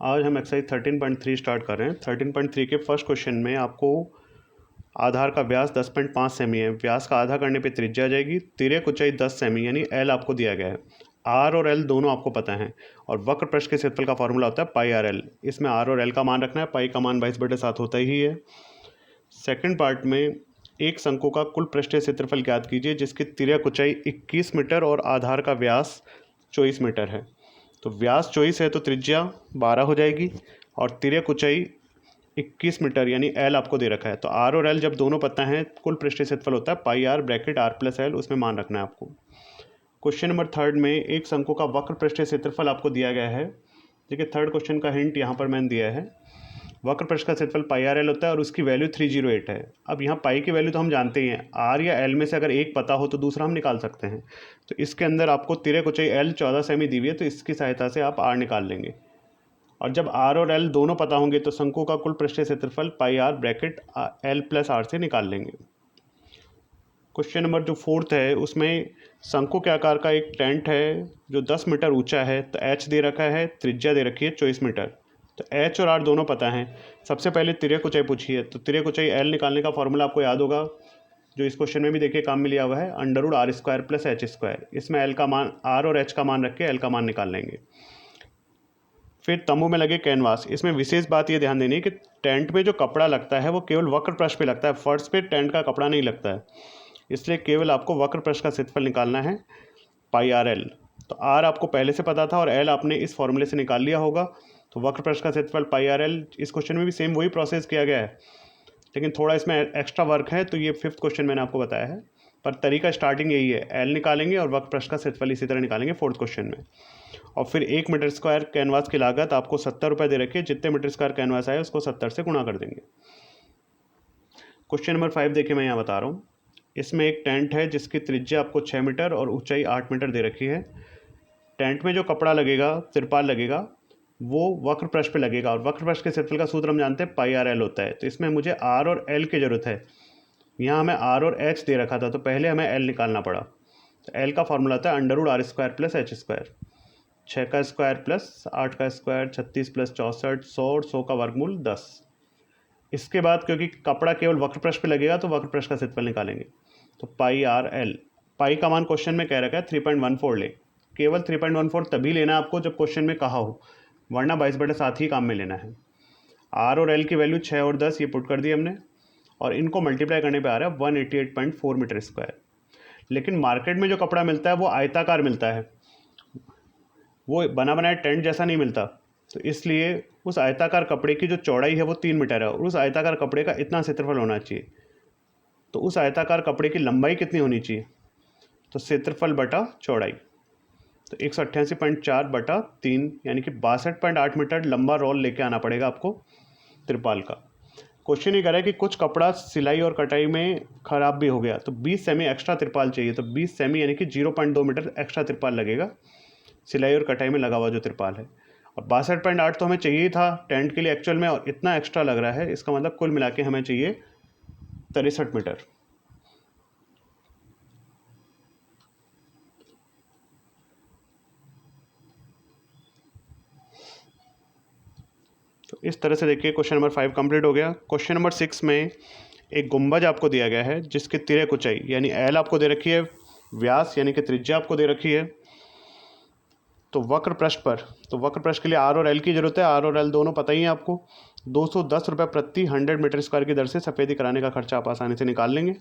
आज हम exercise 13.3 start कर रहे हैं। 13.3 के फर्स्ट क्वेश्चन में आपको आधार का व्यास 10.5 सेमी है। व्यास का आधा करने पे त्रिज्या आ जाएगी। तिर्यक ऊंचाई 10 सेमी यानी एल आपको दिया गया है। आर और एल दोनों आपको पता है और वक्र पृष्ठ के क्षेत्रफल का फॉर्मूला होता है पाई आर एल। इसमें आर और एल का मान रखना है। पाई का मान 22/7 होता ही है। सेकेंड पार्ट में एक शंकु का कुल पृष्ठीय क्षेत्रफल ज्ञात कीजिए जिसकी तिर्यक ऊंचाई 21 मीटर और आधार का व्यास 24 मीटर है। तो व्यास 24 है तो त्रिज्या 12 हो जाएगी और तिर्यक ऊंचाई 21 मीटर यानी एल आपको दे रखा है। तो आर और एल जब दोनों पता है कुल पृष्ठीय क्षेत्रफल होता है pi R bracket R plus L, उसमें मान रखना है आपको। क्वेश्चन नंबर थर्ड में एक शंकु का वक्र पृष्ठीय क्षेत्रफल आपको दिया गया है। देखिए थर्ड क्वेश्चन का हिंट यहाँ पर मैंने दिया है। वक्र पृष्ठ का क्षेत्रफल पाई आर एल होता है और उसकी वैल्यू 308 है। अब यहाँ पाई की वैल्यू तो हम जानते ही हैं, आर या एल में से अगर एक पता हो तो दूसरा हम निकाल सकते हैं। तो इसके अंदर आपको तिर्यक ऊंचाई एल 14 सेमी दी हुई है, तो इसकी सहायता से आप आर निकाल लेंगे। और जब आर और एल दोनों पता होंगे तो शंकु का कुल पृष्ठीय क्षेत्रफल pi R bracket L plus R से निकाल लेंगे। क्वेश्चन नंबर जो फोर्थ है उसमें शंकु के आकार का एक टेंट है जो 10 मीटर ऊंचा है। तो एच दे रखा है, त्रिज्या दे रखी है 24 मीटर। तो एच और आर दोनों पता है। सबसे पहले तिर्यक ऊंचाई पूछी है, तो तिर्यक ऊंचाई एल निकालने का फॉर्मूला आपको याद होगा जो इस क्वेश्चन में भी देखिए काम में लिया हुआ है, √r² प्लस h²। इसमें एल का मान, आर और एच का मान रख के एल का मान निकाल लेंगे। फिर तंबू में लगे कैनवास। इसमें विशेष बात ये ध्यान देनी है कि टेंट में जो कपड़ा लगता है वो केवल वक्र पृष्ठ पे लगता है, फर्श पे टेंट का कपड़ा नहीं लगता है। इसलिए केवल आपको वक्र पृष्ठ का क्षेत्रफल निकालना है पाई आर एल। तो आर आपको पहले से पता था और एल आपने इस फॉर्मूले से निकाल लिया होगा। तो वक्र पृष्ठ का क्षेत्रफल पाई आर एल, इस क्वेश्चन में भी सेम वही प्रोसेस किया गया है लेकिन थोड़ा इसमें एक्स्ट्रा वर्क है। तो ये फिफ्थ क्वेश्चन मैंने आपको बताया है, पर तरीका स्टार्टिंग यही है। एल निकालेंगे और वक्र पृष्ठ का क्षेत्रफल इसी तरह निकालेंगे फोर्थ क्वेश्चन में। और फिर 1 मीटर स्क्वायर कैनवास की लागत आपको 70 रुपये दे रखी है। जितने मीटर स्क्वायर कैनवास आए उसको 70 से गुणा कर देंगे। क्वेश्चन नंबर 5 देखिए, मैं यहाँ बता रहा हूँ। इसमें एक टेंट है जिसकी त्रिज्या आपको 6 मीटर और ऊंचाई 8 मीटर दे रखी है। टेंट में जो कपड़ा लगेगा, तिरपाल लगेगा, वो वक्र पृष्ठ पे लगेगा और वक्र पृष्ठ के क्षेत्रफल का सूत्र हम जानते हैं पाई आर एल होता है। तो इसमें मुझे आर और एल की ज़रूरत है। यहाँ हमें आर और एच दे रखा था तो पहले हमें एल निकालना पड़ा। तो एल का फॉर्मूला था √r² प्लस h²। 6 का स्क्वायर प्लस 8 का स्क्वायर 36 प्लस 64 100 और 100 का वर्गमूल 10। इसके बाद क्योंकि कपड़ा केवल वक्र पृष्ठ पे लगेगा तो वक्र पृष्ठ का क्षेत्रफल निकालेंगे। तो पाई आर एल, पाई का मान क्वेश्चन में कह रखा है 3.14 ले। केवल 3.14 तभी लेना आपको जब क्वेश्चन में कहा हो, वरना 22/7 ही काम में लेना है। आर और एल की वैल्यू 6 और 10 ये पुट कर दी हमने और इनको मल्टीप्लाई करने पे आ रहा है 188.4 मीटर स्क्वायर। लेकिन मार्केट में जो कपड़ा मिलता है वो आयताकार मिलता है, वो बना बनाया टेंट जैसा नहीं मिलता। तो इसलिए उस आयताकार कपड़े की जो चौड़ाई है वो 3 मीटर है और उस आयताकार कपड़े का इतना क्षेत्रफल होना चाहिए। तो उस आयताकार कपड़े की लंबाई कितनी होनी चाहिए? तो क्षेत्रफल बटा चौड़ाई। तो 188.4/3 यानी कि 62.8 मीटर लंबा रोल लेके आना पड़ेगा आपको त्रिपाल का। क्वेश्चन ये कह रहा है कि कुछ कपड़ा सिलाई और कटाई में ख़राब भी हो गया तो 20 सेमी एक्स्ट्रा त्रिपाल चाहिए। तो 20 सेमी यानी कि 0.2 मीटर एक्स्ट्रा त्रिपाल लगेगा सिलाई और कटाई में लगा हुआ जो त्रिपाल है। और 62.8 तो हमें चाहिए ही था टेंट के लिए एक्चुअल में, और इतना एक्स्ट्रा लग रहा है, इसका मतलब कुल मिला के हमें चाहिए 63 मीटर। तो इस तरह से देखिए क्वेश्चन नंबर 5 कंप्लीट हो गया। क्वेश्चन नंबर 6 में एक गुंबज आपको दिया गया है जिसकी तिर्यक ऊंचाई यानी एल आपको दे रखी है, व्यास यानी कि त्रिज्या आपको दे रखी है। तो वक्र पृष्ठ पर, तो वक्र पृष्ठ के लिए आर और एल की जरूरत है। आर और एल दोनों पता ही है आपको। 210 रुपये प्रति 100 मीटर स्क्वायर की दर से सफ़ेदी कराने का खर्चा आप आसानी से निकाल लेंगे।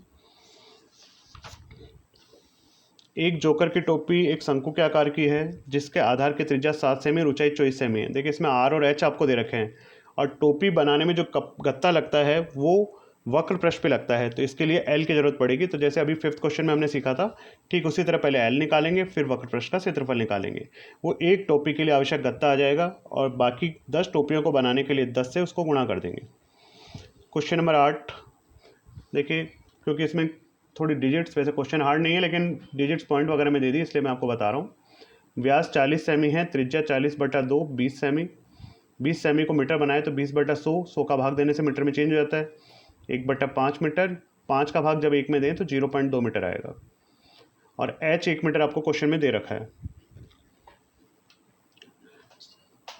एक जोकर की टोपी एक शंकु के आकार की है जिसके आधार की त्रिज्या 7 सेमी और ऊंचाई 24 सेमी है। देखिए इसमें आर और एच आपको दे रखे हैं और टोपी बनाने में जो गत्ता लगता है वो वक्र पृष्ठ पे लगता है, तो इसके लिए एल की जरूरत पड़ेगी। तो जैसे अभी फिफ्थ क्वेश्चन में हमने सीखा था ठीक उसी तरह पहले एल निकालेंगे फिर वक्र पृष्ठ का क्षेत्रफल निकालेंगे। वो एक टोपी के लिए आवश्यक गत्ता आ जाएगा और बाकी 10 टोपियों को बनाने के लिए 10 से उसको गुणा कर देंगे। क्वेश्चन नंबर 8 देखिए, क्योंकि इसमें थोड़ी डिजिट्स, वैसे क्वेश्चन हार्ड नहीं है लेकिन डिजिट्स पॉइंट वगैरह में दे दी इसलिए मैं आपको बता रहा हूँ। व्यास 40 सेमी है, त्रिज्या 40/2 20 सेमी। 20 सेमी को मीटर बनाए तो 20/100, 100 का भाग देने से मीटर में चेंज हो जाता है। 1/5 मीटर, 5 का भाग जब 1 में दें तो 0.2 मीटर आएगा। और h 1 मीटर आपको क्वेश्चन में दे रखा है।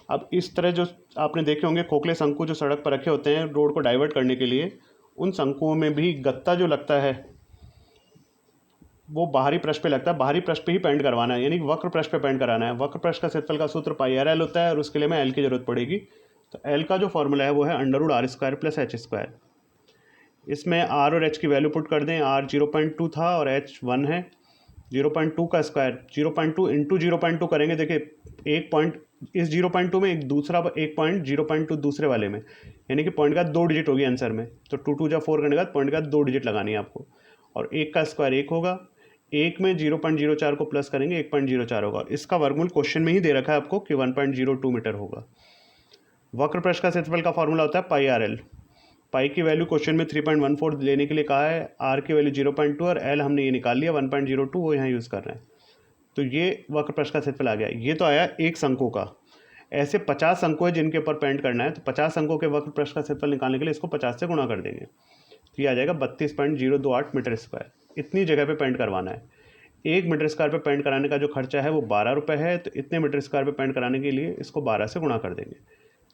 अब इस तरह जो आपने देखे होंगे खोखले शंकु जो सड़क पर रखे होते हैं रोड को डाइवर्ट करने के लिए, उन शंकुओं में भी गत्ता जो लगता है वो बाहरी पृष्ठ पे लगता है, बाहरी पृष्ठ पे ही पेंट करवाना है, यानी वक्र पृष्ठ पे पेंट कराना है। वक्र पृष्ठ का क्षेत्रफल का सूत्र पाई आर एल होता है और उसके लिए हमें एल की जरूरत पड़ेगी। तो एल का जो फॉर्मूला है वो है √r² + h²। इसमें आर और एच की वैल्यू पुट कर दें। आर 0.2 था और एच 1 है। 0.2 का स्क्वायर 0.2 इंटू 0.2 करेंगे। देखिए एक पॉइंट इस 0.2 में एक दूसरा एक पॉइंट 0.2 दूसरे वाले में, यानी कि पॉइंट का 2 डिजिट होगी आंसर में। तो 2 2 जा 4 करने के बाद पॉइंट का 2 डिजिट लगानी है आपको। और एक का स्क्वायर 1 होगा। एक में 0.04 को प्लस करेंगे 1.04 होगा। इसका वर्गमूल क्वेश्चन में ही दे रखा है आपको कि 1.02 मीटर होगा। वक्र पृष्ठ का क्षेत्रफल का फॉर्मूला होता है पाई आर एल। पाई की वैल्यू क्वेश्चन में 3.14 लेने के लिए कहा है। आर की वैल्यू 0.2 और एल हमने ये निकाल लिया 1.02, वो यहाँ यूज़ कर रहे हैं। तो ये वक्र पृष्ठ का क्षेत्रफल आ गया। ये तो आया एक शंकु का। ऐसे 50 अंकों है जिनके ऊपर पेंट करना है, तो 50 अंकों के वक्र पृष्ठ का क्षेत्रफल निकालने के लिए इसको 50 से गुणा कर देंगे। तो ये आ जाएगा 32.028 मीटर स्क्वायर। इतनी जगह पे पेंट करवाना है। 1 मीटर स्क्वायर पे पेंट कराने का जो खर्चा है वो 12 रुपये है। तो इतने मीटर स्क्वायर पे पेंट कराने के लिए इसको 12 से गुणा कर देंगे।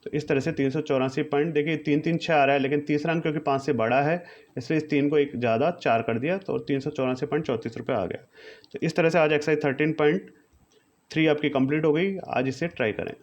तो इस तरह से 384 पॉइंट, देखिए 3 3 6 आ रहा है, लेकिन तीसरा अंक क्योंकि 5 से बड़ा है इसलिए इस 3 को एक ज़्यादा 4 कर दिया, तो 384.34 रुपये आ गया। तो इस तरह से आज एक्सरसाइज 13.3 आपकी कंप्लीट हो गई। आज इसे ट्राई करें।